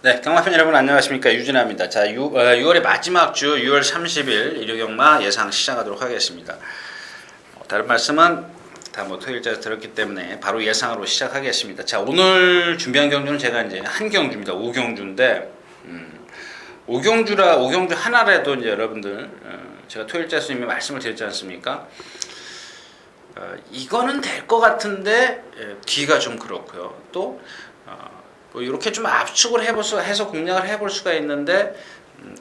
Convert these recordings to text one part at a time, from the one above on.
네, 경마팬 여러분 안녕하십니까, 유진아입니다. 자, 6월의 마지막 주 6월 30일 일요경마 예상 시작하도록 하겠습니다. 다른 말씀은 다 토요일째 들었기 때문에 바로 예상으로 시작하겠습니다. 자, 오늘 준비한 경주는 제가 이제 한 경주입니다. 5경주인데 5경주 하나라도 이제 여러분들 제가 토요일째 스님이 말씀을 드렸지 않습니까? 이거는 될 것 같은데 뒤가 좀 그렇고요. 또 뭐 이렇게 좀 압축을 해서 공략을 해볼 수가 있는데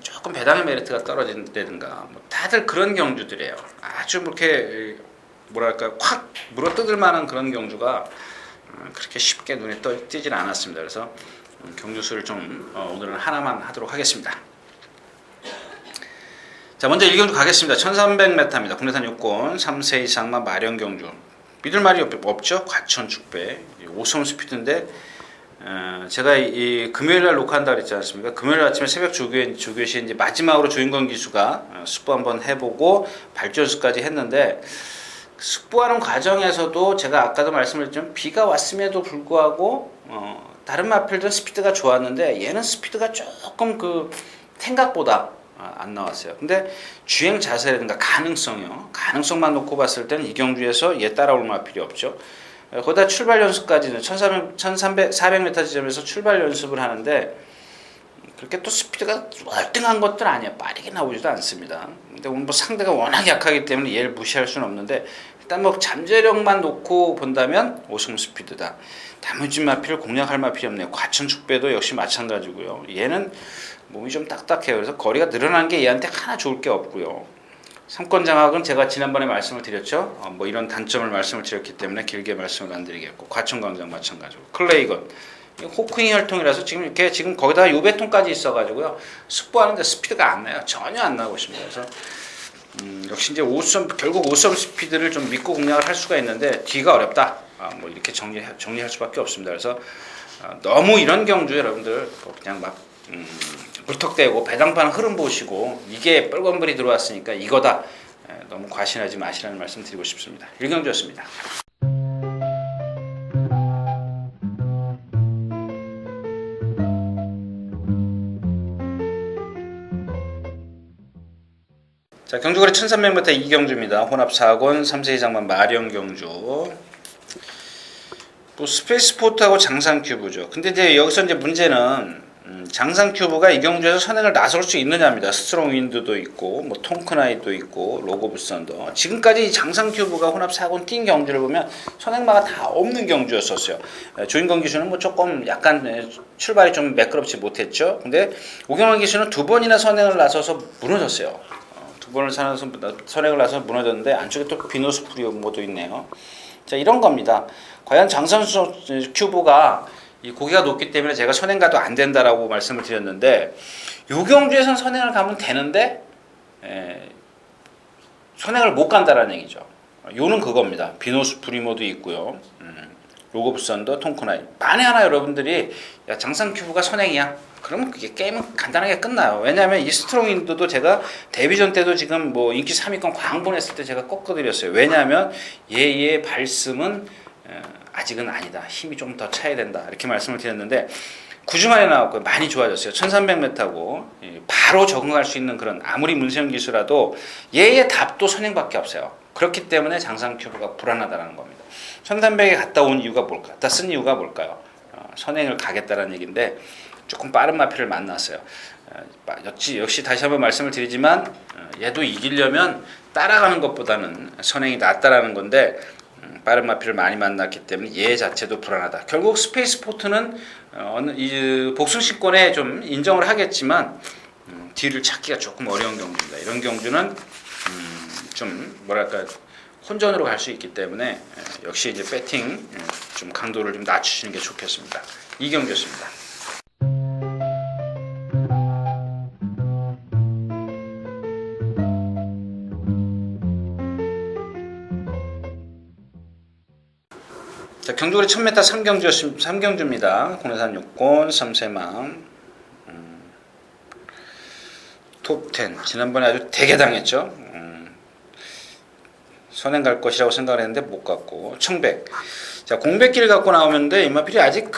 조금 배당의 메리트가 떨어진다든가 뭐 다들 그런 경주들이에요. 아주 이렇게 뭐랄까 확 물어뜯을 만한 그런 경주가 그렇게 쉽게 눈에 띄질 않았습니다. 그래서 경주수를 좀 오늘은 하나만 하도록 하겠습니다. 자, 먼저 1경주 가겠습니다. 1300m입니다. 국내산 요건 3세 이상만 마련 경주. 믿을 말이 없죠? 과천축배 5섬 스피드인데 제가 이 금요일날 녹화한다 그랬지 않습니까? 금요일 아침에 새벽 조교시 이제 마지막으로 조인권 기수가 숙부 한번 해보고 발주연습까지 했는데, 숙부하는 과정에서도 제가 아까도 말씀드렸지만 비가 왔음에도 불구하고 다른 마필들은 스피드가 좋았는데 얘는 스피드가 조금 그 생각보다 안 나왔어요. 근데 주행 자세라든가 가능성만 놓고 봤을 때는 이 경주에서 얘 따라올 마필이 없죠. 거기다 출발 연습까지는 400m 지점에서 출발 연습을 하는데 그렇게 또 스피드가 월등한 것들 아니에요. 빠르게 나오지도 않습니다. 근데 오늘 뭐 상대가 워낙 약하기 때문에 얘를 무시할 수는 없는데, 일단 뭐 잠재력만 놓고 본다면 5승 스피드다. 다문진 마필을 공략할 마필이 없네요. 과천축배도 역시 마찬가지고요. 얘는 몸이 좀 딱딱해요. 그래서 거리가 늘어난 게 얘한테 하나 좋을 게 없고요. 3권 장악은 제가 지난번에 말씀을 드렸죠. 뭐 이런 단점을 말씀을 드렸기 때문에 길게 말씀을 안 드리겠고, 과천광장 마찬가지고, 클레이건 호크잉 혈통이라서 지금 거기다가 요배통까지 있어가지고요, 숙부하는데 스피드가 안 나요. 전혀 안 나고 있습니다. 그래서 역시 이제 결국 5섬 스피드를 좀 믿고 공략을 할 수가 있는데 뒤가 어렵다. 뭐 이렇게 정리할 수밖에 없습니다. 그래서 너무 이런 경주 여러분들 그냥 막 물턱대고 배당판 흐름 보시고 이게 빨간불이 들어왔으니까 이거다, 너무 과신하지 마시라는 말씀 드리고 싶습니다. 1경주였습니다. 자, 경주거리 1300m 2경주입니다. 혼합 4권 3세 이상만 마련 경주. 뭐 스페이스 포트하고 장상 큐브죠. 근데 이제 여기서 이제 문제는 장상 큐브가 이 경주에서 선행을 나설 수 있느냐입니다. 스트롱 윈드도 있고, 뭐 통크나이도 있고, 로고 부선도. 지금까지 장상 큐브가 혼합 4권 뛴 경주를 보면 선행마가 다 없는 경주였었어요. 조인권 기수는 뭐 조금 약간 출발이 좀 매끄럽지 못했죠. 근데 오경환 기수는 두 번이나 선행을 나서서 무너졌어요. 두 번을 선행을 나서 무너졌는데 안쪽에 또 비노스 프리오모도 있네요. 자, 이런 겁니다. 과연 장상 큐브가 이 고기가 높기 때문에 제가 선행 가도 안 된다라고 말씀을 드렸는데, 요 경주에선 선행을 가면 되는데 선행을 못 간다라는 얘기죠. 요는 그겁니다. 비노스 프리모도 있고요. 로고브 썬더, 통크나이. 만에 하나 여러분들이 야, 장상 큐브가 선행이야, 그러면 그게 게임은 간단하게 끝나요. 왜냐하면 이 스트롱인도도 제가 데뷔전 때도 지금 뭐 인기 3위권 광분했을 때 제가 꺾어드렸어요. 왜냐하면 얘의 발씀은 아직은 아니다. 힘이 좀 더 차야 된다. 이렇게 말씀을 드렸는데 9주 만에 나왔고 많이 좋아졌어요. 1300m고 바로 적응할 수 있는 그런, 아무리 문세영 기수라도 얘의 답도 선행밖에 없어요. 그렇기 때문에 장상 큐브가 불안하다는 겁니다. 1300에 갔다 온 이유가 뭘까요? 갔다 쓴 이유가 뭘까요? 선행을 가겠다는 얘기인데 조금 빠른 마필을 만났어요. 역시 다시 한번 말씀을 드리지만 얘도 이기려면 따라가는 것보다는 선행이 낫다라는 건데 빠른 마필을 많이 만났기 때문에 얘 자체도 불안하다. 결국 스페이스 포트는 복승신권에 좀 인정을 하겠지만 뒤를 찾기가 조금 어려운 경주입니다. 이런 경주는 좀 뭐랄까 혼전으로 갈 수 있기 때문에 역시 이제 배팅 좀 강도를 좀 낮추시는 게 좋겠습니다. 이 경주였습니다. 자, 경주거리 1000m 3경주입니다. 국내산 요건 3세망 톱10. 지난번에 아주 되게 당했죠. 선행 갈 것이라고 생각을 했는데 못 갔고 청백. 자, 공백기를 갖고 나오는데 임마필이 아직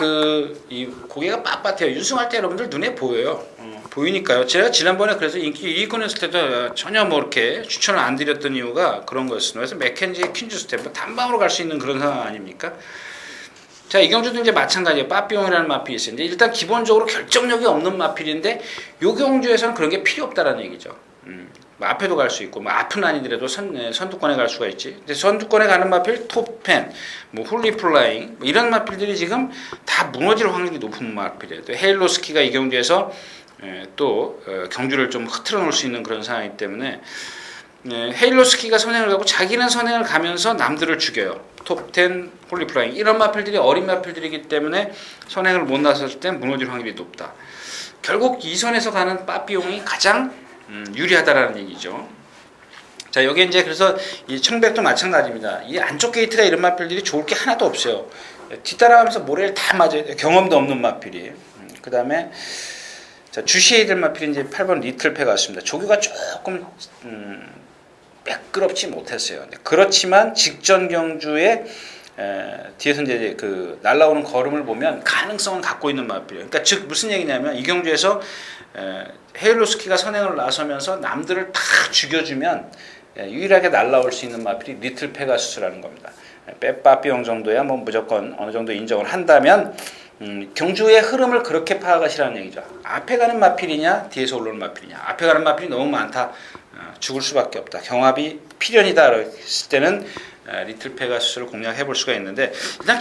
이 고개가 빳빳해요. 유승할 때 여러분들 눈에 보여요. 보이니까요. 제가 지난번에 그래서 인기 2위권 했을 때도 전혀 뭐 이렇게 추천을 안 드렸던 이유가 그런 거였습니다. 그래서 맥켄지의 퀸즈 스텝 단방으로 갈 수 있는 그런 상황 아닙니까? 자, 이경주도 이제 마찬가지예요. 빠삐용이라는 마필이 있어요. 근데 일단 기본적으로 결정력이 없는 마필인데 요 경주에서는 그런 게 필요 없다라는 얘기죠. 뭐 앞에도 갈 수 있고, 뭐 앞은 아니더라도 선두권에 갈 수가 있지. 근데 선두권에 가는 마필, 톱펜, 뭐 훌리플라잉, 뭐 이런 마필들이 지금 다 무너질 확률이 높은 마필이에요. 또 헤일로스키가 이 경주에서 또 경주를 좀 흐트러 놓을 수 있는 그런 상황이기 때문에 헤일로스키가 선행을 가고 자기는 선행을 가면서 남들을 죽여요. 톱10, 홀리플라잉 이런 마필들이 어린 마필들이기 때문에 선행을 못 나섰을 땐 무너질 확률이 높다. 결국 이 선에서 가는 빠삐용이 가장 유리하다라는 얘기죠. 자, 여기 이제 그래서 이 청백도 마찬가지입니다. 이 안쪽 게이트가 이런 마필들이 좋을 게 하나도 없어요. 뒤따라가면서 모래를 다 맞아요. 경험도 없는 마필이. 그 다음에 자, 주시해야 될 마필이 이제 8번 리틀 페가스입니다. 조교가 조금 매끄럽지 못했어요. 그렇지만 직전 경주에 뒤에서 이제 그 날라오는 걸음을 보면 가능성은 갖고 있는 마필이에요. 그러니까 즉 무슨 얘기냐면 이 경주에서 헤일로스키가 선행을 나서면서 남들을 다 죽여주면 유일하게 날라올 수 있는 마필이 리틀 페가수스라는 겁니다. 빼빠삐용 정도야 뭐 무조건 어느 정도 인정을 한다면 경주의 흐름을 그렇게 파악하시라는 얘기죠. 앞에 가는 마필이냐 뒤에서 올라오는 마필이냐. 앞에 가는 마필이 너무 많다. 죽을 수밖에 없다. 경합이 필연이다 했을 때는 리틀 페가수스를 공략해 볼 수가 있는데 일단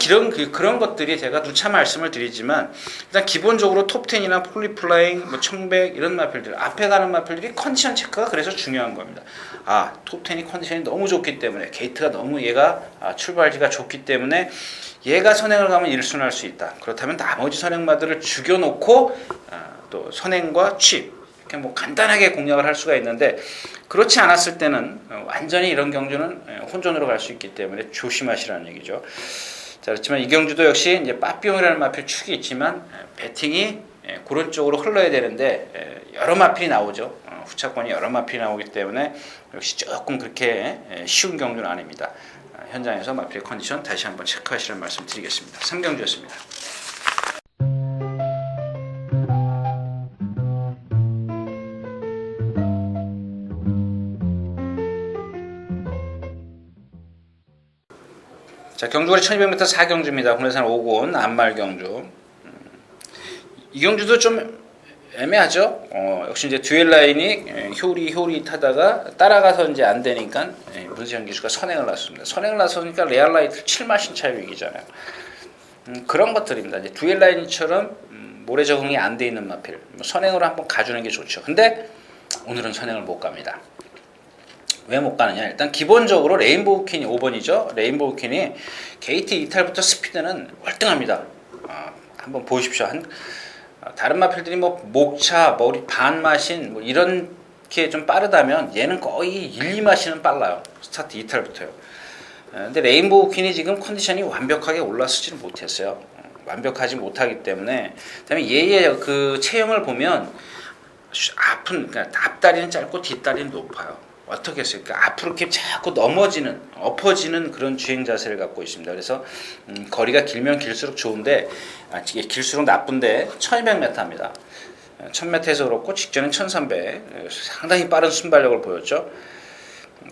그런 것들이 제가 누차 말씀을 드리지만 일단 기본적으로 톱10이나 폴리플라잉, 뭐 청백 이런 마필들 앞에 가는 마필들이 컨디션 체크가 그래서 중요한 겁니다. 아, 톱10이 컨디션이 너무 좋기 때문에 게이트가 너무 얘가 출발지가 좋기 때문에 얘가 선행을 가면 1순할 수 있다. 그렇다면 나머지 선행마들을 죽여놓고 또 선행과 취 이렇게 뭐 간단하게 공략을 할 수가 있는데 그렇지 않았을 때는 완전히 이런 경주는 혼전으로 갈 수 있기 때문에 조심하시라는 얘기죠. 자, 그렇지만 이 경주도 역시 이제 빠삐용이라는 마필 축이 있지만 배팅이 그런 쪽으로 흘러야 되는데 여러 마필이 나오죠. 후차권이 여러 마필이 나오기 때문에 역시 조금 그렇게 쉬운 경주는 아닙니다. 현장에서 마필의 컨디션 다시 한번 체크하시라는 말씀 드리겠습니다. 3경주였습니다. 자, 경주거리 1200m 4경주입니다. 국내산 5군 안말경주. 이 경주도 좀 애매하죠. 역시 이제 듀엘 라인이 효리 타다가 따라가서 이제 안 되니까 문세현 기수가 선행을 나섰습니다. 선행을 나서니까 레알 라이트 7마신 차이 이기잖아요. 그런 것들입니다. 이제 듀엘 라인처럼 모래 적응이 안 돼 있는 마필 선행으로 한번 가주는 게 좋죠. 근데 오늘은 선행을 못 갑니다. 왜 못 가느냐? 일단 기본적으로 레인보우 퀸이 5번이죠. 레인보우 퀸이 게이트 이탈부터 스피드는 월등합니다. 한번 보십시오. 다른 마필들이 뭐 목차, 머리 반마신 뭐 이렇게 좀 빠르다면 얘는 거의 1, 2마신은 빨라요. 스타트 이탈부터요. 근데 레인보우 퀸이 지금 컨디션이 완벽하게 올라서지를 못했어요. 완벽하지 못하기 때문에 그다음에 얘의 그 체형을 보면 그러니까 앞다리는 짧고 뒷다리는 높아요. 어떻게 했어요? 그러니까 앞으로 이렇게 자꾸 엎어지는 그런 주행 자세를 갖고 있습니다. 그래서 거리가 길면 길수록 좋은데 길수록 나쁜데 1200m입니다. 1000m에서 그렇고 직전엔 1300 상당히 빠른 순발력을 보였죠.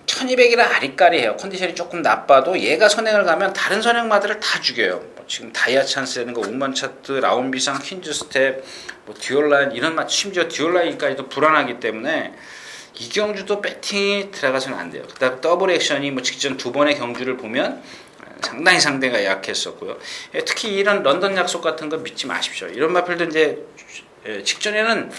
1200이라 아리까리해요. 컨디션이 조금 나빠도 얘가 선행을 가면 다른 선행마들을 다 죽여요. 지금 다이아 찬스라는 거, 운만차트, 라운비상, 퀸즈 스텝, 뭐 듀얼라인 이런 심지어 듀얼라인까지도 불안하기 때문에 이 경주도 배팅이 들어가서는 안 돼요. 그다음 더블 액션이 뭐 직전 두 번의 경주를 보면 상당히 상대가 약했었고요. 특히 이런 런던 약속 같은 거 믿지 마십시오. 이런 마필도 이제 직전에는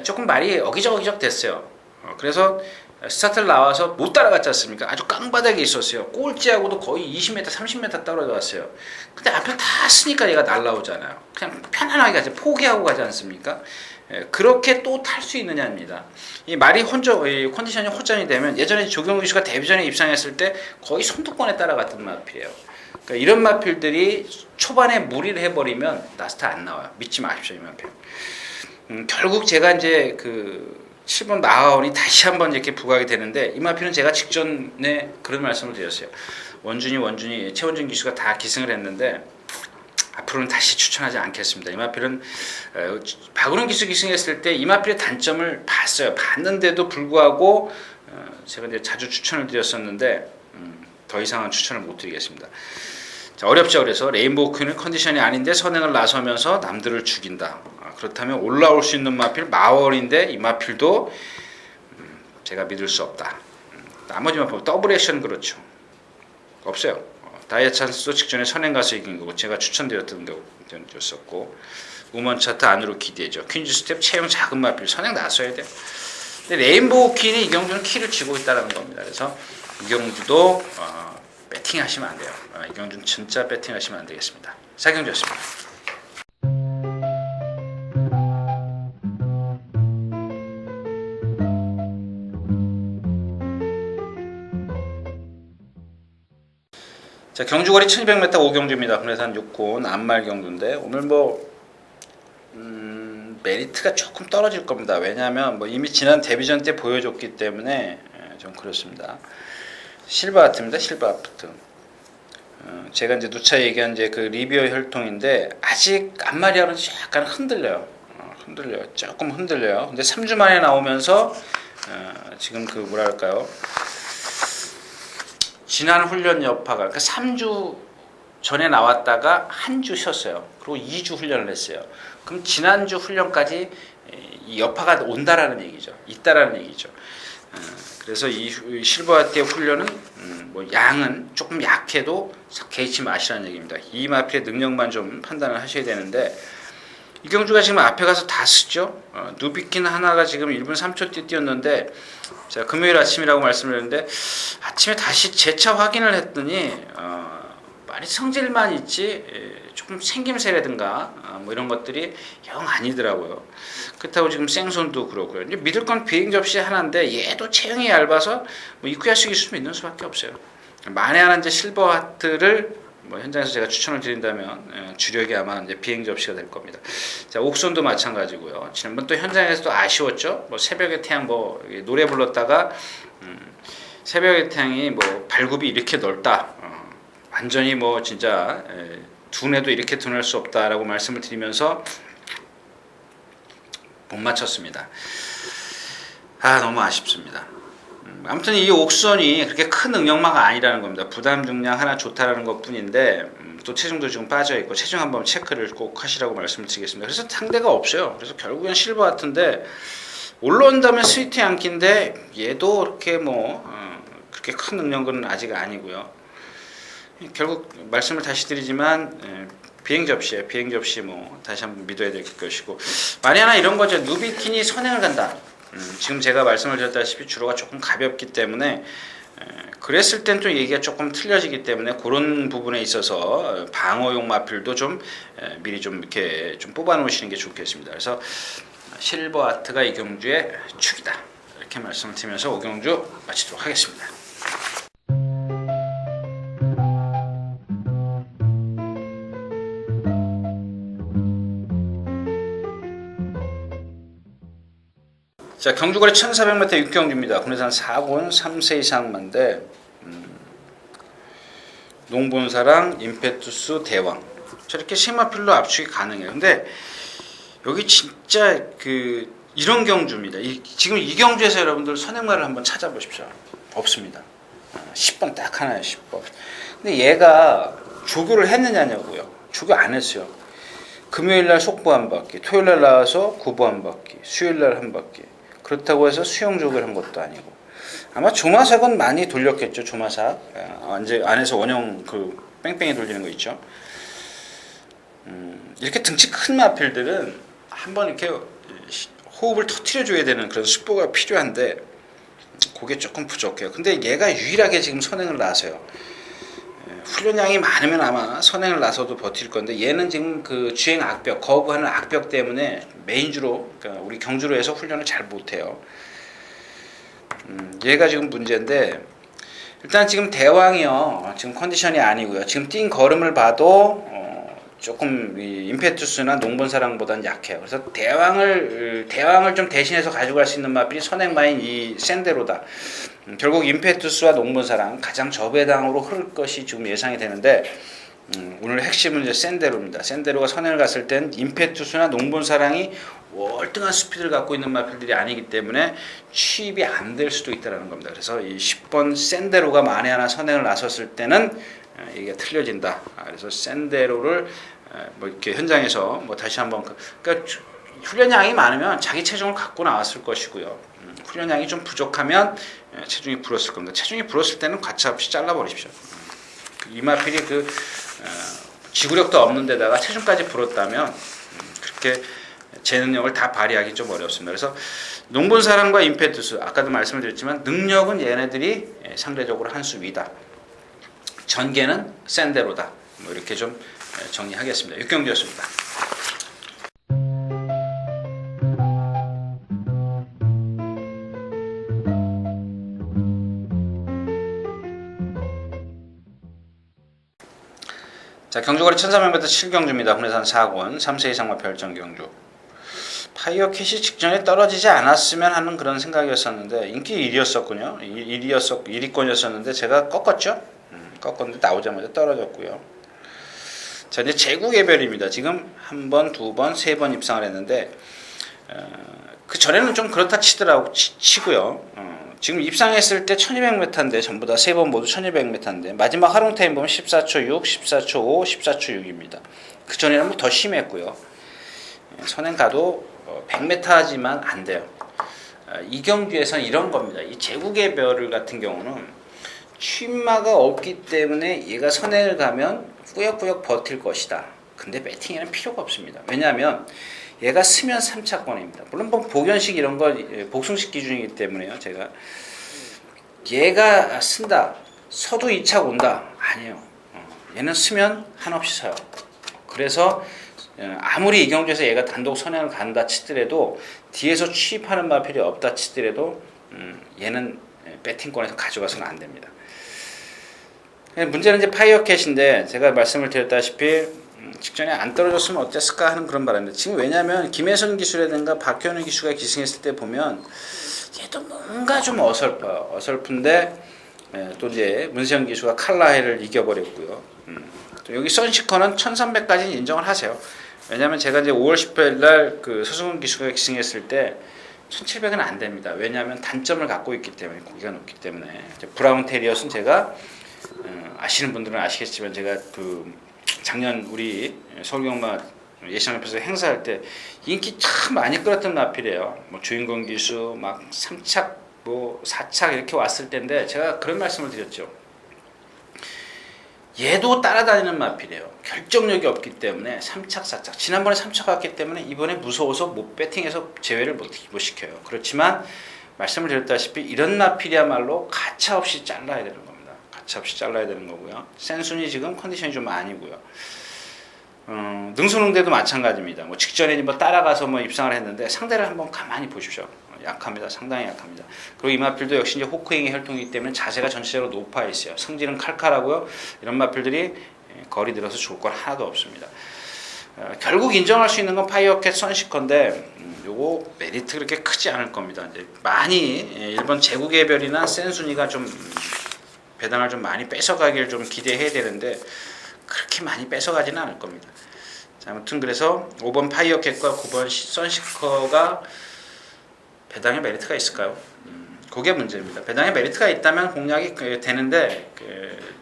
조금 말이 어기적 됐어요. 그래서 스타트를 나와서 못 따라갔지 않습니까? 아주 깡바닥에 있었어요. 꼴찌하고도 거의 20m, 30m 떨어져 왔어요. 근데 앞을 다 쓰니까 얘가 날라오잖아요. 그냥 편안하게 가지, 포기하고 가지 않습니까? 그렇게 또 탈 수 있느냐입니다. 이 말이 컨디션이 호전이 되면 예전에 조경규 씨가 데뷔전에 입상했을 때 거의 선두권에 따라갔던 마필이에요. 그러니까 이런 마필들이 초반에 무리를 해버리면 라스트 안 나와요. 믿지 마십시오, 이 마필. 결국 제가 이제 7번 마하온이 다시 한번 이렇게 부각이 되는데 이 마필은 제가 직전에 그런 말씀을 드렸어요. 원준이 최원준 기수가 다 기승을 했는데 앞으로는 다시 추천하지 않겠습니다. 이 마필은 박은호 기수 기승했을 때 이 마필의 단점을 봤어요. 봤는데도 불구하고 제가 이제 자주 추천을 드렸었는데 더 이상은 추천을 못 드리겠습니다. 자, 어렵죠. 그래서 레인보우 퀸은 컨디션이 아닌데 선행을 나서면서 남들을 죽인다. 그렇다면 올라올 수 있는 마필 마월인데 이 마필도 제가 믿을 수 없다. 나머지 마필 더블 액션 그렇죠. 없어요. 다이아 찬스도 직전에 선행 가서 이긴 거고 제가 추천드렸던 거였었고 우먼 차트 안으로 기대죠. 퀸즈 스텝 체형 작은 마필 선행 나서야 돼. 근데 레인보우 퀸이 이경주는 키를 쥐고 있다는 겁니다. 그래서 이경주도 배팅하시면 안 돼요. 이경주는 진짜 배팅하시면 안 되겠습니다. 사경주였습니다. 자, 경주거리 1200m 오경주입니다. 국내산 6군 안말 경주인데 오늘 메리트가 조금 떨어질 겁니다. 왜냐하면 이미 지난 데뷔전 때 보여줬기 때문에 좀 그렇습니다. 실버하트입니다. 실버하트. 제가 이제 누차 얘기한 이제 그 리뷰어 혈통인데 아직 안마리아는 약간 흔들려요. 조금 흔들려요. 근데 3주 만에 나오면서 지금 그 뭐랄까요? 지난 훈련 여파가 그러니까 3주 전에 나왔다가 한 주 쉬었어요. 그리고 2주 훈련을 했어요. 그럼 지난주 훈련까지 이 여파가 온다라는 얘기죠. 있다라는 얘기죠. 그래서 이 실버하트의 훈련은 양은 조금 약해도 개의치 마시라는 얘기입니다. 이 마필의 능력만 좀 판단을 하셔야 되는데 이경주가 지금 앞에 가서 다 쓰죠. 누비킨 하나가 지금 1분 3초 뛰었는데 제가 금요일 아침이라고 말씀드렸는데 아침에 다시 재차 확인을 했더니 많이 성질만 있지 조금 생김새라든가 이런 것들이 영 아니더라고요. 그렇다고 지금 생손도 그렇고요. 이제 믿을 건 비행 접시 하나인데 얘도 체형이 얇아서 이쿠야스 기수 믿는 수밖에 없어요. 만에 하나 이제 실버하트를 현장에서 제가 추천을 드린다면 주력이 아마 이제 비행 접시가 될 겁니다. 자, 옥손도 마찬가지고요. 지난번 또 현장에서 또 아쉬웠죠. 새벽의 태양 노래 불렀다가 새벽의 태양이 발굽이 이렇게 넓다. 완전히 진짜 둔해도 이렇게 둔할 수 없다라고 말씀을 드리면서 못 맞췄습니다. 너무 아쉽습니다. 아무튼 이 옥선이 그렇게 큰 응용마가 아니라는 겁니다. 부담 중량 하나 좋다라는 것 뿐인데 또 체중도 지금 빠져있고 체중 한번 체크를 꼭 하시라고 말씀을 드리겠습니다. 그래서 상대가 없어요. 그래서 결국엔 실버 같은데 올라온다면 스위트 양키인데 얘도 그렇게 그렇게 큰 능력은 아직 아니고요. 결국 말씀을 다시 드리지만 비행 접시 다시 한번 믿어야 될 것이고 만에 하나 이런 거죠. 누비킨이 선행을 간다. 지금 제가 말씀을 드렸다시피 주로가 조금 가볍기 때문에 그랬을 땐 또 얘기가 조금 틀려지기 때문에 그런 부분에 있어서 방어용 마필도 좀 미리 좀 이렇게 좀 뽑아 놓으시는 게 좋겠습니다. 그래서 실버하트가 이경주의 축이다. 이렇게 말씀을 드리면서 오경주 마치도록 하겠습니다. 자, 경주거리 1400m 육경주입니다. 국내산 4군 3세 이상만데 농본사랑 임페투스 대왕 저렇게 심마필로 압축이 가능해요. 근데 여기 진짜 이런 경주입니다. 지금 이 경주에서 여러분들 선행마를 한번 찾아보십시오. 없습니다. 10번 딱 하나예요. 10번. 근데 얘가 조교를 했느냐고요. 조교 안 했어요. 금요일날 속보 한 바퀴, 토요일날 나와서 구보 한 바퀴, 수요일날 한 바퀴. 그렇다고 해서 수영 조교를 한 것도 아니고 아마 조마삭은 많이 돌렸겠죠. 조마삭 안에서 원형 뺑뺑이 돌리는 거 있죠. 이렇게 등치 큰 마필들은 한번 이렇게 호흡을 터트려 줘야 되는 그런 숙보가 필요한데 그게 조금 부족해요. 근데 얘가 유일하게 지금 선행을 나서요. 훈련량이 많으면 아마 선행을 나서도 버틸 건데 얘는 지금 주행 악벽, 거부하는 악벽 때문에 메인주로 그러니까 우리 경주로 해서 훈련을 잘 못해요. 얘가 지금 문제인데 일단 지금 대왕이요. 지금 컨디션이 아니고요. 지금 뛴 걸음을 봐도 조금 이 임페투스나 농본사랑보다는 약해요. 그래서 대왕을 좀 대신해서 가져갈 수 있는 마필이 선행마인 이 샌데로다. 결국 임페투스와 농본사랑 가장 저배당으로 흐를 것이 지금 예상이 되는데, 오늘 핵심은 이제 샌데로입니다. 샌데로가 선행을 갔을 땐 임페투스나 농본사랑이 월등한 스피드를 갖고 있는 마필들이 아니기 때문에 취입이 안 될 수도 있다는 겁니다. 그래서 이 10번 샌데로가 만에 하나 선행을 나섰을 때는 이게 틀려진다. 그래서 샌데로를 뭐 이렇게 현장에서 뭐 다시 한번 그러니까 훈련량이 많으면 자기 체중을 갖고 나왔을 것이고요. 훈련량이 좀 부족하면 체중이 불었을 겁니다. 체중이 불었을 때는 가차없이 잘라버리십시오. 이마필이 지구력도 없는 데다가 체중까지 불었다면 그렇게 제 능력을 다 발휘하기 좀 어렵습니다. 그래서 농본사랑과 임페투스 아까도 말씀을 드렸지만 능력은 얘네들이 상대적으로 한 수 위다. 전개는 샌데로다. 뭐 이렇게 좀 정리하겠습니다. 6경기였습니다. 자, 경주거리 1300m 7경주입니다. 국내산 4권 3세 이상마 별정 경주. 파이어캣이 직전에 떨어지지 않았으면 하는 그런 생각이었었는데 인기 1위였었군요. 1위권이었었는데 제가 꺾었죠. 꺾었는데 나오자마자 떨어졌고요. 자, 이제 제구 개별입니다. 지금 한 번, 두 번, 세 번 입상을 했는데 그 전에는 좀 그렇다 치고요. 지금 입상했을 때 1200m인데 전부 다 세 번 모두 1200m인데 마지막 활용 타임 보면 14초 6, 14초 5, 14초 6입니다. 그 전에는 뭐 더 심했고요. 선행 가도 100m지만 안 돼요. 이 경주에서는 이런 겁니다. 이 제국의 별 같은 경우는 취마가 없기 때문에 얘가 선행을 가면 꾸역꾸역 버틸 것이다. 근데 배팅에는 필요가 없습니다. 왜냐하면 얘가 쓰면 3차권입니다. 물론 뭐 복연식 이런 거 복숭식 기준이기 때문에요. 제가 얘가 쓴다. 서도 2차 온다. 아니에요. 얘는 쓰면 한없이 서요. 그래서 아무리 이 경주에서 얘가 단독 선행을 간다 치더라도 뒤에서 취입하는 마필이 없다 치더라도 얘는 배팅권에서 가져가서는 안 됩니다. 문제는 이제 파이어캣인데 제가 말씀을 드렸다시피 직전에 안 떨어졌으면 어땠을까 하는 그런 바람입니다. 지금 왜냐하면 김혜선 기수라든가 박현우 기수가 기승했을 때 보면 얘도 뭔가 좀 어설퍼요. 어설픈데 또 이제 문세영 기수가 칼라헬을 이겨버렸고요. 또 여기 선시커는 1300까지는 인정을 하세요. 왜냐하면 제가 이제 5월 10일 날 그 서승훈 기수가 기승했을 때 1700은 안 됩니다. 왜냐하면 단점을 갖고 있기 때문에 고기가 높기 때문에 브라운 테리엇은 제가 아시는 분들은 아시겠지만 제가 그 작년 우리 서울경마 예시장협회에서 행사할 때 인기 참 많이 끌었던 마필이에요. 뭐 주인공 기수 막 3착 뭐 4착 이렇게 왔을 때인데 제가 그런 말씀을 드렸죠. 얘도 따라다니는 마필이에요. 결정력이 없기 때문에 3착 4착 지난번에 3착 왔기 때문에 이번에 무서워서 못 배팅해서 제외를 못 시켜요. 그렇지만 말씀을 드렸다시피 이런 마필이야말로 가차없이 잘라야 되는 겁니다. 가차없이 잘라야 되는 거고요. 센순이 지금 컨디션이 좀 아니고요. 능수능대도 마찬가지입니다. 뭐 직전에 뭐 따라가서 뭐 입상을 했는데 상대를 한번 가만히 보십시오. 약합니다. 상당히 약합니다. 그리고 이 마필도 역시 이제 호크행의 혈통이기 때문에 자세가 전체적으로 높아 있어요. 성질은 칼칼하고요. 이런 마필들이 거리 들어서 좋을 건 하나도 없습니다. 결국 인정할 수 있는 건 파이어캣 선시커인데 요거 메리트 그렇게 크지 않을 겁니다. 이제 많이 일본 제국의 별이나 센순이가 좀 배당을 좀 많이 뺏어가길 좀 기대해야 되는데 그렇게 많이 뺏어가지는 않을 겁니다. 자, 아무튼 그래서 5번 파이어캣과 9번 선시커가 배당에 메리트가 있을까요? 그게 문제입니다. 배당에 메리트가 있다면 공략이 되는데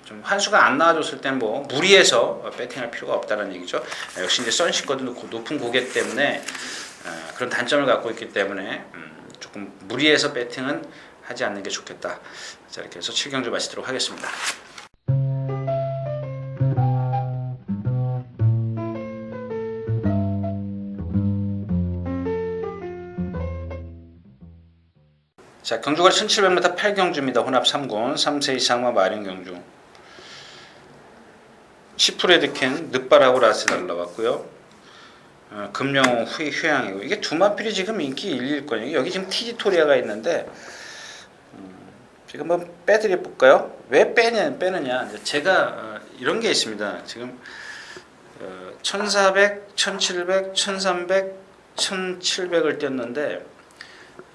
좀 환수가 안 나와줬을 땐 뭐 무리해서 배팅할 필요가 없다는 얘기죠. 역시 이제 선시커도 높은 고개 때문에 그런 단점을 갖고 있기 때문에 조금 무리해서 배팅은 하지 않는 게 좋겠다. 자, 이렇게 해서 7경주 마치도록 하겠습니다. 자, 경주거리 1700m 8경주입니다. 혼합 3군 3세 이상마 마련 경주. 시프레드켄 늑발하고 라스달 나왔고요. 금영호 휴양이고 이게 두 마필이 지금 인기 1위권이에요. 여기 지금 티지토리아가 있는데 지금 한번 빼드려 볼까요? 왜 빼느냐 제가 이런 게 있습니다. 지금 1400, 1700, 1300, 1700을 띄었는데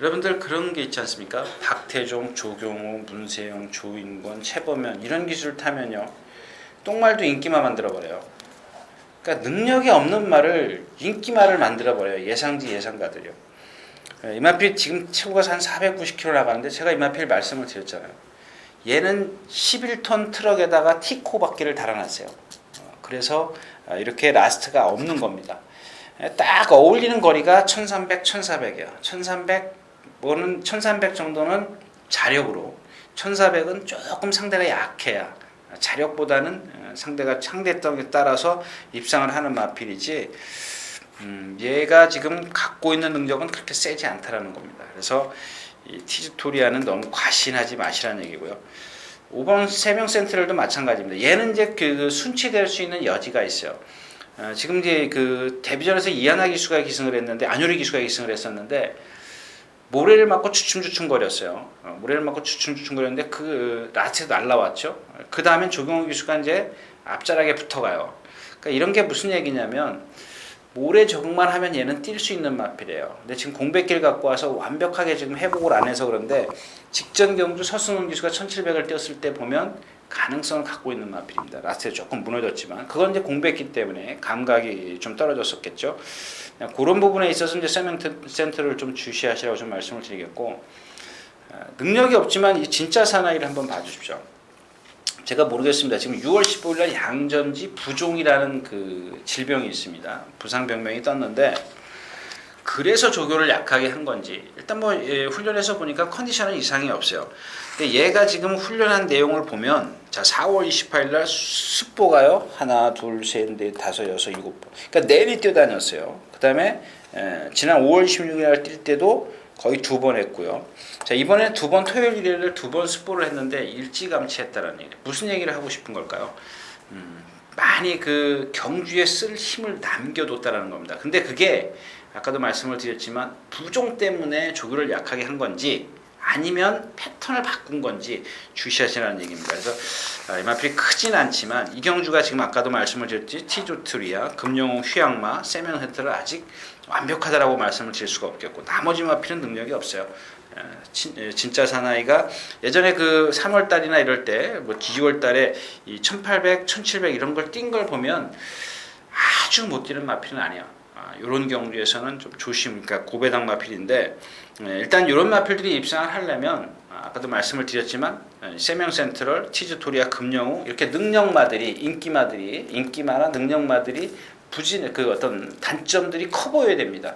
여러분들 그런 게 있지 않습니까? 박태종, 조경호, 문세영, 조인권, 최범현 이런 기술 타면요 똥말도 인기말 만들어버려요. 그러니까 능력이 없는 말을 인기말을 만들어버려요. 예상지 예상가들이요. 이마필 지금 최고가 한 490km 나가는데 제가 이마필 말씀을 드렸잖아요. 얘는 11톤 트럭에다가 티코 바퀴를 달아놨어요. 그래서 이렇게 라스트가 없는 겁니다. 딱 어울리는 거리가 1300, 1400이에요. 1300 정도는 자력으로, 1400은 조금 상대가 약해야 자력보다는 상대 떡에 따라서 입상을 하는 마필이지 얘가 지금 갖고 있는 능력은 그렇게 세지 않다라는 겁니다. 그래서 이 티즈토리아는 너무 과신하지 마시라는 얘기고요. 5번 세명 센트럴도 마찬가지입니다. 얘는 이제 그 순치될 수 있는 여지가 있어요. 지금 이제 그 데뷔전에서 이하나 기수가 기승을 했는데 안효리 기수가 기승을 했었는데 모래를 맞고 주춤주춤거렸어요. 모래를 맞고 주춤주춤거렸는데 그 라스트에서 날라왔죠. 그 다음엔 조경호 기수가 이제 앞자락에 붙어가요. 그러니까 이런 게 무슨 얘기냐면 모래 적응만 하면 얘는 뛸 수 있는 마필이에요. 근데 지금 공백기를 갖고 와서 완벽하게 지금 회복을 안 해서 그런데 직전 경주 서승훈 기수가 1700을 뛰었을 때 보면 가능성을 갖고 있는 마필입니다. 라스트에 조금 무너졌지만 그건 이제 공백기 때문에 감각이 좀 떨어졌었겠죠. 그런 부분에 있어서 이제 센터를 좀 주시하시라고 좀 말씀을 드리겠고 능력이 없지만 이 진짜 사나이를 한번 봐주십시오. 제가 모르겠습니다. 지금 6월 15일날 양전지 부종이라는 그 질병이 있습니다. 부상병명이 떴는데 그래서 조교를 약하게 한 건지 일단 뭐 훈련에서 보니까 컨디션은 이상이 없어요. 근데 얘가 지금 훈련한 내용을 보면 자 4월 28일날 습보가요 하나 둘셋넷 다섯 여섯 일곱 번 그러니까 내내 뛰어다녔어요. 그 다음에 지난 5월 26일날 뛸 때도 거의 2번 했고요. 자 이번에 2번 토요일 일요일을 2번 습보를 했는데 일찌감치 했다는 얘기. 무슨 얘기를 하고 싶은 걸까요? 많이 그 경주에 쓸 힘을 남겨뒀다라는 겁니다. 근데 그게 아까도 말씀을 드렸지만 부종 때문에 조교를 약하게 한 건지 아니면 패턴을 바꾼 건지 주시하시라는 얘기입니다. 그래서 이마필이 크진 않지만 이 경주가 지금 아까도 말씀을 드렸지 티조트리아, 금용호, 휘양마, 세명 세트를 아직 완벽하다라고 말씀을 드릴 수가 없겠고 나머지 마필은 능력이 없어요. 진짜 사나이가 예전에 그 3월 달이나 이럴 때 뭐 2월 달에 이 1800, 1700 이런 걸 뛴 걸 보면 아주 못 뛰는 마필은 아니야. 이런 경주에서는 좀 그러니까 고배당 마필인데 일단 이런 마필들이 입상을 하려면 아까도 말씀을 드렸지만 세명 센트럴, 티즈토리아, 금영우 이렇게 능력마들이 인기마나 능력마들이 그 어떤 단점들이 커 보여야 됩니다.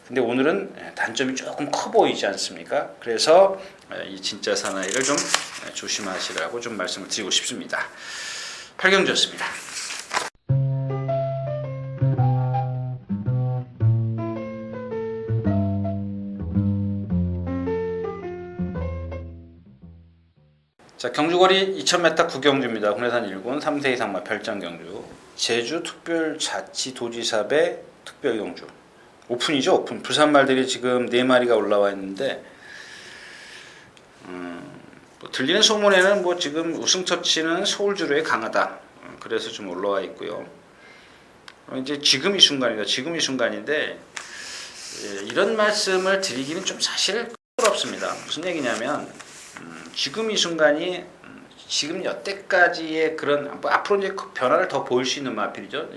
근데 오늘은 단점이 조금 커 보이지 않습니까? 그래서 이 진짜 사나이를 좀 조심하시라고 좀 말씀을 드리고 싶습니다. 8경주였습니다. 자, 경주거리 2000m 9경주입니다. 국내산 1군 3세 이상마 별장 경주. 제주 특별자치도지사배 특별경주. 오픈이죠, 오픈. 부산 말들이 지금 4마리가 올라와 있는데, 뭐 들리는 소문에는 뭐 지금 우승 처치는 서울주로에 강하다. 그래서 좀 올라와 있고요. 이제 지금 이 순간입니다. 지금 이 순간인데, 이런 말씀을 드리기는 좀 사실 끄럽습니다. 무슨 얘기냐면, 지금 이 순간이 지금 여태까지의 그런 뭐 앞으로 이제 변화를 더 보일 수 있는 마필이죠.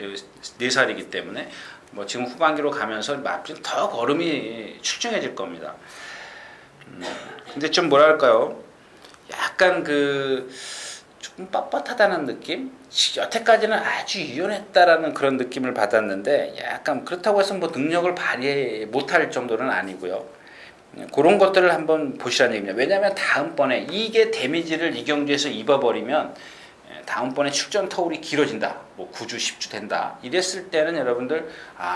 4살이기 때문에 뭐 지금 후반기로 가면서 마필은 더 걸음이 출중해질 겁니다. 근데 좀 뭐랄까요? 약간 그 조금 뻣뻣하다는 느낌? 여태까지는 아주 유연했다라는 그런 느낌을 받았는데 약간 그렇다고 해서 뭐 능력을 발휘 못할 정도는 아니고요. 그런 것들을 한번 보시라는 얘기입니다. 왜냐하면 다음번에 이게 데미지를 이 경주에서 입어버리면 다음번에 출전 터울이 길어진다. 뭐 9주, 10주 된다. 이랬을 때는 여러분들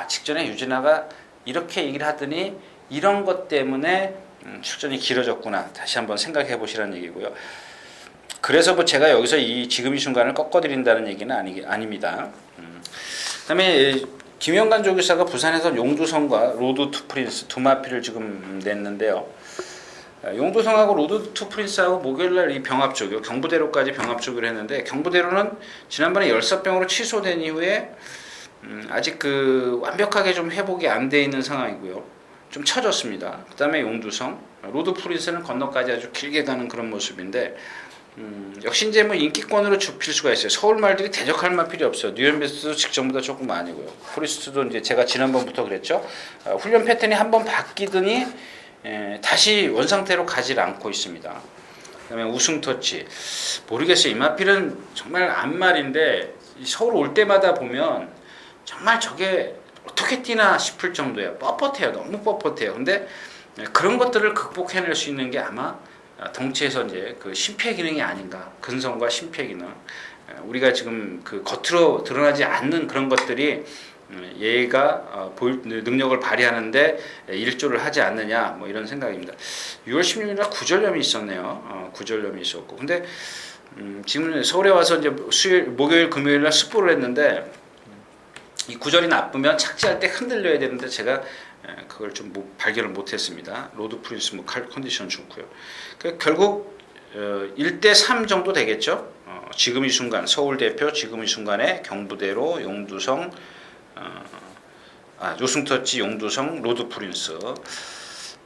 직전에 유진아가 이렇게 얘기를 하더니 이런 것 때문에 출전이 길어졌구나. 다시 한번 생각해 보시라는 얘기고요. 그래서 뭐 제가 여기서 지금 이 순간을 꺾어드린다는 얘기는 아닙니다. 그다음에 김영관 조교사가 부산에서 용두성과 로드 투 프린스 2마필을 지금 냈는데요. 용두성하고 로드 투 프린스하고 목요일날 이 병합조교, 경부대로까지 병합조교를 했는데 경부대로는 지난번에 열사병으로 취소된 이후에 아직 그 완벽하게 좀 회복이 안 돼 있는 상황이고요. 좀 처졌습니다. 그 다음에 용두성, 로드 프린스는 건너까지 아주 길게 가는 그런 모습인데, 역시 이제 뭐 인기권으로 좁힐 수가 있어요. 서울 말들이 대적할 맛 필요 없어요. 뉴엠베스도 직전보다 조금 아니고요. 포리스트도 이제 제가 지난번부터 그랬죠. 훈련 패턴이 한번 바뀌더니 다시 원상태로 가질 않고 있습니다. 그다음에 우승 터치 모르겠어요. 이마필은 정말 안말인데 서울 올 때마다 보면 정말 저게 어떻게 뛰나 싶을 정도예요. 뻣뻣해요. 너무 뻣뻣해요. 근데 그런 것들을 극복해낼 수 있는 게 아마 덩치에서 이제 그 심폐 기능이 아닌가. 근성과 심폐 기능. 우리가 지금 그 겉으로 드러나지 않는 그런 것들이 얘가 능력을 발휘하는데 일조를 하지 않느냐 뭐 이런 생각입니다. 6월 16일날 구절염이 있었네요. 구절염이 있었고 근데 지금 서울에 와서 이제 목요일 금요일날 스포를 했는데 이 구절이 나쁘면 착지할 때 흔들려야 되는데 제가 그걸 좀 발견을 못했습니다. 로드 프린스 뭐 컨디션 좋고요. 결국 1대3 정도 되겠죠. 지금 이 순간 서울 대표 지금 이 순간에 경부대로 용두성 요승터치 용두성 로드 프린스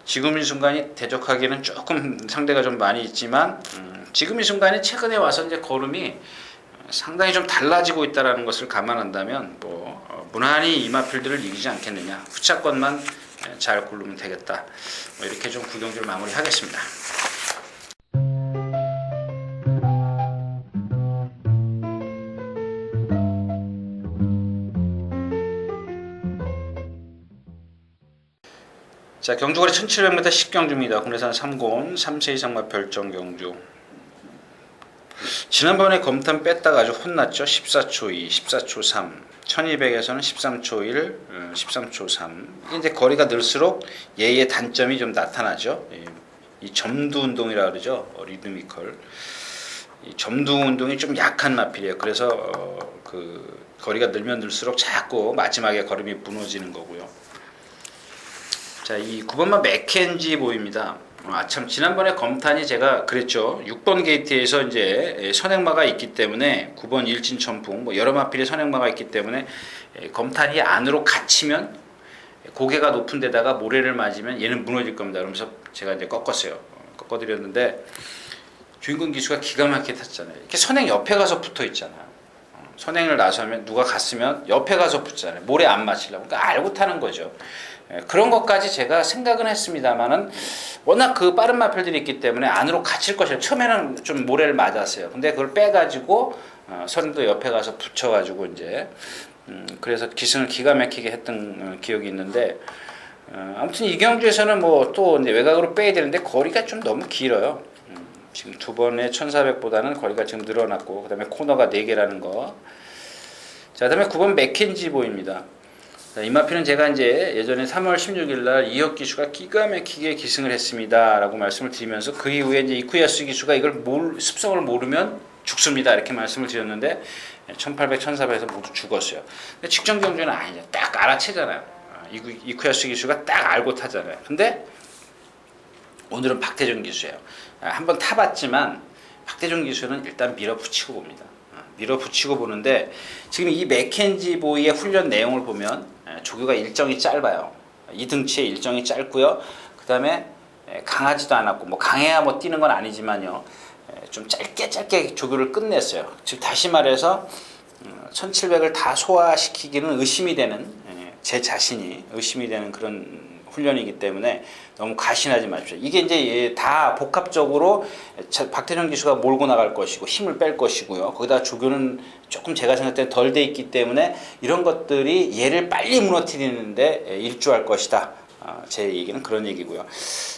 지금 이 순간이 대적하기는 조금 상대가 좀 많이 있지만 지금 이 순간이 최근에 와서 이제 걸음이 상당히 좀 달라지고 있다는 것을 감안한다면 무난히 이마필들을 이기지 않겠느냐. 후차권만 잘 고르면 되겠다. 이렇게 좀 구경주를 마무리하겠습니다. 자, 경주거리 1700m 10경주입니다. 국내산 3곤 3세 이상마 별정 경주. 지난번에 검탄 뺐다가 아주 혼났죠. 14초 2, 14초 3, 1200에서는 13초 1, 13초 3. 이게 이제 거리가 늘수록 얘의 단점이 좀 나타나죠. 이 점두 운동이라 그러죠. 리드미컬. 이 점두 운동이 좀 약한 마필이에요. 그래서 그 거리가 늘면 늘수록 자꾸 마지막에 걸음이 무너지는 거고요. 자, 이 9번마 맥켄지 보입니다. 참 지난번에 검탄이 제가 그랬죠. 6번 게이트에서 이제 선행마가 있기 때문에 9번 일진천풍 뭐 여러 마필의 선행마가 있기 때문에 검탄이 안으로 갇히면 고개가 높은 데다가 모래를 맞으면 얘는 무너질 겁니다. 그러면서 제가 이제 꺾었어요. 꺾어드렸는데 주인공 기수가 기가 막히게 탔잖아요. 이렇게 선행 옆에 가서 붙어 있잖아요. 선행을 나서면 누가 갔으면 옆에 가서 붙잖아요. 모래 안 맞히려고. 그러니까 알고 타는 거죠. 그런 것까지 제가 생각은 했습니다만은 워낙 그 빠른 마필들이 있기 때문에 안으로 갇힐 것이에요. 처음에는 좀 모래를 맞았어요. 근데 그걸 빼가지고 선도 옆에 가서 붙여가지고 이제 그래서 기승을 기가 막히게 했던 기억이 있는데 아무튼 이 경주에서는 뭐 또 이제 외곽으로 빼야 되는데 거리가 좀 너무 길어요. 지금 두 번의 1400보다는 거리가 지금 늘어났고 그다음에 코너가 4개라는 거. 자, 그다음에 9번 맥켄지 보입니다. 이 마필은 제가 이제 예전에 3월 16일 날 이혁 기수가 기가 막히게 기승을 했습니다 라고 말씀을 드리면서 그 이후에 이제 이쿠야스 기수가 이걸 습성을 모르면 죽습니다 이렇게 말씀을 드렸는데 1800, 1400에서 모두 죽었어요. 근데 직전 경주는 아니죠. 딱 알아채잖아요. 이쿠야스 기수가 딱 알고 타잖아요. 근데 오늘은 박태준 기수예요. 한번 타봤지만 박태준 기수는 일단 밀어붙이고 봅니다. 밀어붙이고 보는데 지금 이 맥켄지 보이의 훈련 내용을 보면 조교가 일정이 짧아요. 이 등치의 일정이 짧고요. 그 다음에 강하지도 않았고 뭐 강해야 뭐 뛰는 건 아니지만요. 좀 짧게 조교를 끝냈어요. 즉 다시 말해서 1700을 다 소화시키기는 의심이 되는 제 자신이 의심이 되는 그런 훈련이기 때문에 너무 과신하지 마십시오. 이게 이제 다 복합적으로 박태정 기수가 몰고 나갈 것이고 힘을 뺄 것이고요. 거기다 조교는 조금 제가 생각할 때 덜 돼 있기 때문에 이런 것들이 얘를 빨리 무너뜨리는데 일조할 것이다. 제 얘기는 그런 얘기고요.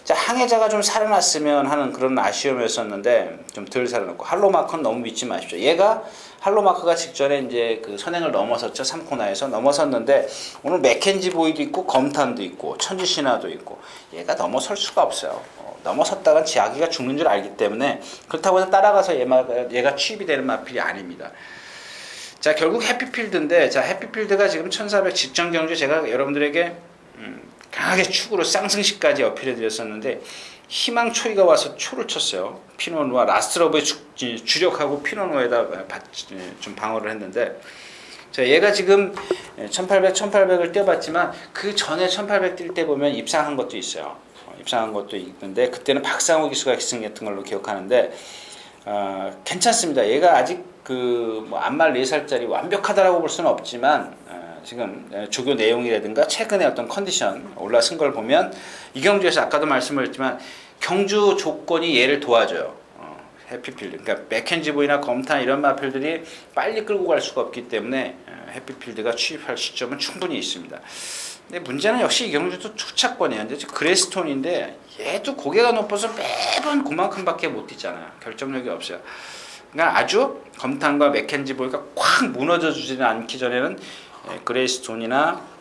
자, 항해자가 좀 살아났으면 하는 그런 아쉬움이었었는데 좀 덜 살아났고 할로마크는 너무 믿지 마십시오. 얘가 할로마크가 직전에 이제 그 선행을 넘어섰죠. 3코너에서 넘어섰는데 오늘 맥켄지 보이도 있고 검탄도 있고 천지신화도 있고 얘가 넘어설 수가 없어요. 넘어섰다간 지아기가 죽는 줄 알기 때문에 그렇다고 해서 따라가서 얘가 취입이 되는 마필이 아닙니다. 자, 결국 해피필드인데 자, 해피필드가 지금 1400 직전 경주 제가 여러분들에게 강하게 축으로 쌍승시까지 어필해 드렸었는데 희망 초이가 와서 초를 쳤어요. 피노누아 라스트러브에 주력하고 피노누아에다 좀 방어를 했는데 자, 얘가 지금 1800, 1800을 뛰어봤지만 그 전에 1800 뛸 때 보면 입상한 것도 있어요. 입상한 것도 있는데 그때는 박상우 기수가 기승했던 걸로 기억하는데 괜찮습니다. 얘가 아직 뭐 안말 4살짜리 완벽하다라고 볼 수는 없지만 지금 조교 내용이라든가 최근에 어떤 컨디션 올라선 걸 보면 이 경주에서 아까도 말씀을 했지만 경주 조건이 얘를 도와줘요. 해피필드, 그러니까 맥켄지보이나 검탄 이런 마필들이 빨리 끌고 갈 수가 없기 때문에 해피필드가 취입할 시점은 충분히 있습니다. 근데 문제는 역시 이 경주도 후차권이에요. 이제 그레이스톤인데 얘도 고개가 높아서 매번 그만큼밖에 못 뛰잖아요. 결정력이 없어요. 그러니까 아주 검탄과 맥켄지보이가 콱 무너져 주지는 않기 전에는 그레이스톤이나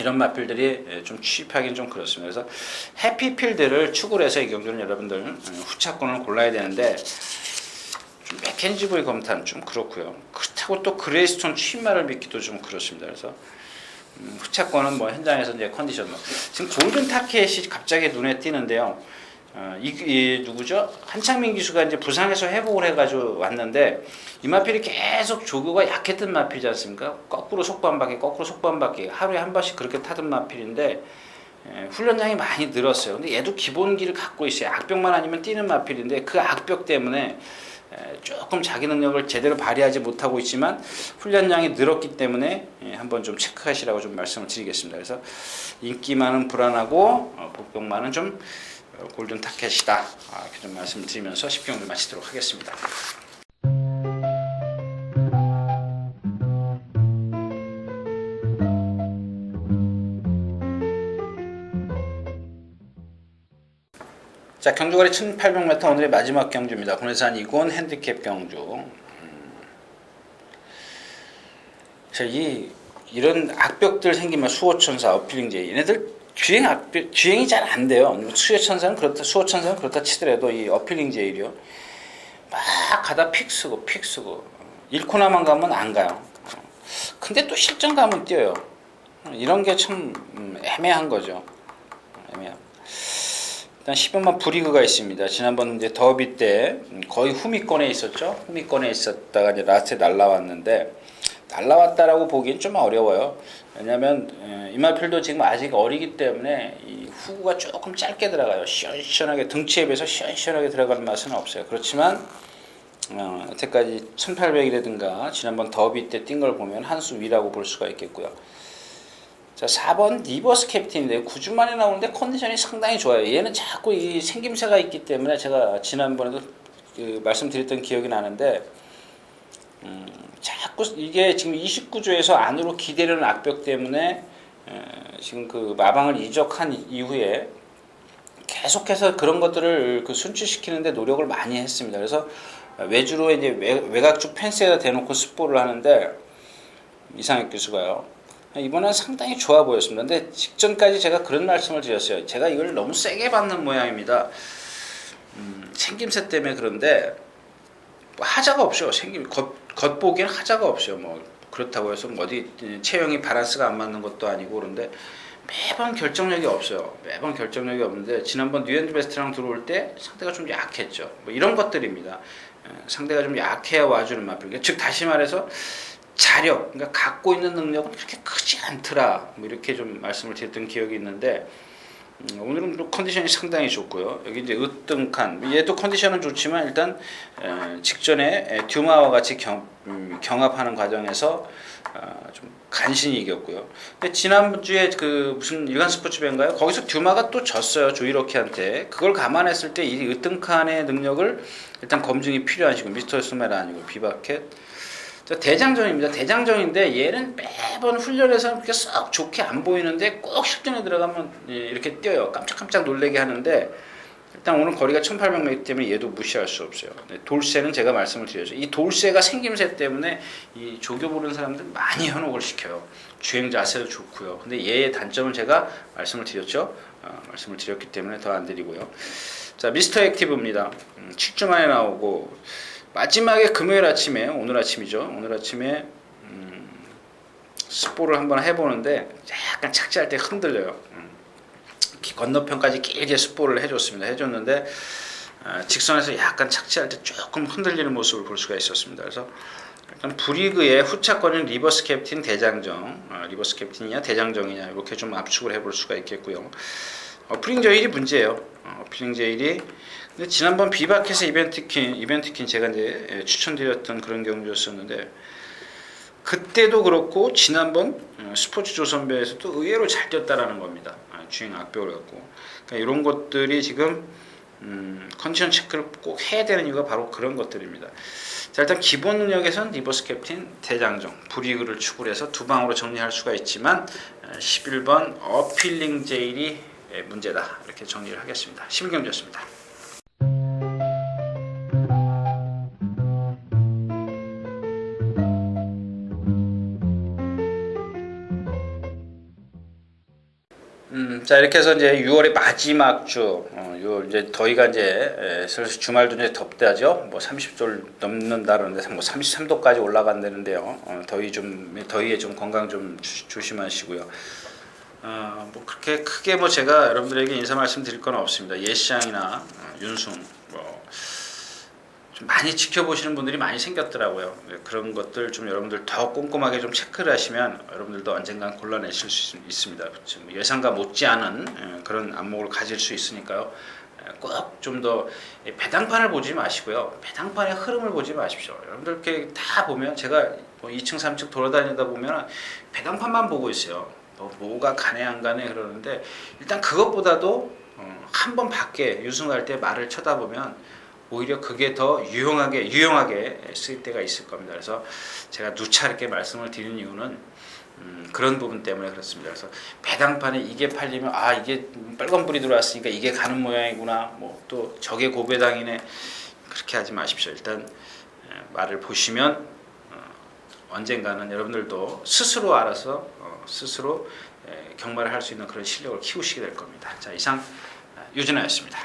이런 마필들이 좀 취입하기는 좀 그렇습니다. 그래서 해피필드를 축으로 해서 이 경주는 여러분들 후차권을 골라야 되는데 좀 맥켄지보이 검탄 좀 그렇고요. 그렇다고 또 그레이스톤 취입말을 믿기도 좀 그렇습니다. 그래서 후차권은 뭐 현장에서 이제 컨디션 지금 골든 타켓이 갑자기 눈에 띄는데요. 이 누구죠? 한창민 기수가 이제 부상에서 회복을 해가지고 왔는데 이 마필이 계속 조교가 약했던 마필이지 않습니까? 거꾸로 속보 한 바퀴, 거꾸로 속보 한 바퀴 하루에 한 번씩 그렇게 타던 마필인데 훈련량이 많이 늘었어요. 근데 얘도 기본기를 갖고 있어요. 악벽만 아니면 뛰는 마필인데 그 악벽 때문에 조금 자기 능력을 제대로 발휘하지 못하고 있지만 훈련량이 늘었기 때문에 한번 좀 체크하시라고 좀 말씀을 드리겠습니다. 그래서 인기만은 불안하고 복병만은 좀 골든 타켓이다. 이렇게 좀 말씀을 드리면서 10경주 마치도록 하겠습니다. 자, 경주거리 1800m 오늘의 마지막 경주입니다. 군해산 2군 핸디캡 경주. 자, 이런 악벽들 생기면 수호천사, 어필링제 얘네들 주행이 잘 안 돼요. 수호천사는 그렇다 치더라도 이 어필링 제일이요. 막 가다 픽 쓰고 1코너만 가면 안 가요. 근데 또 실전 가면 뛰어요. 이런 게 참 애매한 거죠. 일단 10번만 브리그가 있습니다. 지난번 이제 더비 때 거의 후미권에 있었죠. 후미권에 있었다가 이제 라스트에 날라왔다라고 보기엔 좀 어려워요. 왜냐하면 이마필도 지금 아직 어리기 때문에 이 후구가 조금 짧게 들어가요. 시원시원하게 등치에 비해서 시원시원하게 들어가는 맛은 없어요. 그렇지만 여태까지 1800이라든가 지난번 더비 때 뛴 걸 보면 한 수 위라고 볼 수가 있겠고요. 자, 4번 리버스 캡틴인데 9주 만에 나오는데 컨디션이 상당히 좋아요. 얘는 자꾸 이 생김새가 있기 때문에 제가 지난번에도 말씀드렸던 기억이 나는데 자꾸 이게 지금 29조에서 안으로 기대려는 악벽 때문에 지금 그 마방을 이적한 이후에 계속해서 그런 것들을 순출시키는데 노력을 많이 했습니다. 그래서 외주로 이제 외곽쪽 펜스에다 대놓고 스포를 하는데 이상혁 교수가요. 이번엔 상당히 좋아 보였습니다. 근데 직전까지 제가 그런 말씀을 드렸어요. 제가 이걸 너무 세게 받는 모양입니다. 생김새 때문에 그런데 뭐 하자가 없어요. 겉보기엔 하자가 없어요. 뭐 그렇다고 해서 어디 체형이 바란스가 안 맞는 것도 아니고 그런데 매번 결정력이 없어요. 매번 결정력이 없는데 지난번 뉴앤드 베스트랑 들어올 때 상대가 좀 약했죠. 뭐 이런 것들입니다. 상대가 좀 약해야 와주는 마필. 즉 다시 말해서 자력, 그러니까 갖고 있는 능력은 그렇게 크지 않더라. 뭐 이렇게 좀 말씀을 드렸던 기억이 있는데 오늘은 또 컨디션이 상당히 좋고요. 여기 이제 으뜸칸, 얘도 컨디션은 좋지만 일단 직전에 듀마와 같이 경합하는 과정에서 좀 간신히 이겼고요. 근데 지난주에 그 무슨 일간 스포츠배인가요? 거기서 듀마가 또 졌어요. 조이로키한테. 그걸 감안했을 때 이 으뜸칸의 능력을 일단 검증이 필요하시고 미스터 스메라 아니고 비바켓. 대장전입니다. 대장전인데 얘는 매번 훈련에서 그렇게 썩 좋게 안 보이는데 꼭 실전에 들어가면 이렇게 뛰어요. 깜짝깜짝 놀래게 하는데 일단 오늘 거리가 1800m 때문에 얘도 무시할 수 없어요. 돌쇠는 제가 말씀을 드렸죠. 이 돌쇠가 생김새 때문에 이 조교 보는 사람들 많이 현혹을 시켜요. 주행 자세도 좋고요. 근데 얘의 단점을 제가 말씀을 드렸죠. 말씀을 드렸기 때문에 더 안 드리고요. 자, 미스터 액티브입니다. 7주 만에 나오고 마지막에 금요일 아침에 오늘 아침이죠. 오늘 아침에 스포를 한번 해보는데 약간 착지할 때 흔들려요. 건너편까지 길게 스포를 해줬는데 직선에서 약간 착지할 때 조금 흔들리는 모습을 볼 수가 있었습니다. 그래서 일단 브리그의 후차권인 리버스 캡틴 대장정, 리버스 캡틴이냐 대장정이냐 이렇게 좀 압축을 해볼 수가 있겠고요. 어플링 제일이 문제예요. 어플링 제일이 근데 지난번 비바켓의 이벤트킨 제가 이제 추천드렸던 그런 경주였었는데 그때도 그렇고 지난번 스포츠 조선배에서도 의외로 잘 뛰었다라는 겁니다. 주행 악벽을 갖고 그러니까 이런 것들이 지금 컨디션 체크를 꼭 해야 되는 이유가 바로 그런 것들입니다. 자, 일단 기본 능력에선 리버스 캡틴 대장정 브리그를 추구를 해서 두 방으로 정리할 수가 있지만 11번 어필링 제일이 문제다 이렇게 정리를 하겠습니다. 11경주였습니다. 자 이렇게 해서 이제 6월의 마지막 주, 6월 이제 더위가 이제 슬슬 주말도 이제 덥다죠. 뭐 30도를 넘는다는데 뭐 33도까지 올라간다는데요. 더위에 좀 건강 좀 조심하시고요. 뭐 그렇게 크게 뭐 제가 여러분들에게 인사 말씀드릴 건 없습니다. 예시장이나 윤승 뭐 좀 많이 지켜보시는 분들이 많이 생겼더라고요. 그런 것들 좀 여러분들 더 꼼꼼하게 좀 체크를 하시면 여러분들도 언젠간 골라내실 수 있습니다. 예상과 못지않은 그런 안목을 가질 수 있으니까요. 꼭 좀 더 배당판을 보지 마시고요. 배당판의 흐름을 보지 마십시오. 여러분들 이렇게 다 보면 제가 뭐 2층 3층 돌아다니다 보면 배당판만 보고 있어요. 뭐가 가네 안 가네 그러는데 일단 그것보다도 한번 밖에 유승할 때 말을 쳐다보면 오히려 그게 더 유용하게 쓰일 때가 있을 겁니다. 그래서 제가 누차 이렇게 말씀을 드리는 이유는 그런 부분 때문에 그렇습니다. 그래서 배당판에 이게 팔리면 이게 빨간불이 들어왔으니까 이게 가는 모양이구나. 뭐 또 저게 고배당이네. 그렇게 하지 마십시오. 일단 말을 보시면 언젠가는 여러분들도 스스로 알아서 스스로 경마를 할 수 있는 그런 실력을 키우시게 될 겁니다. 자, 이상 유진아였습니다.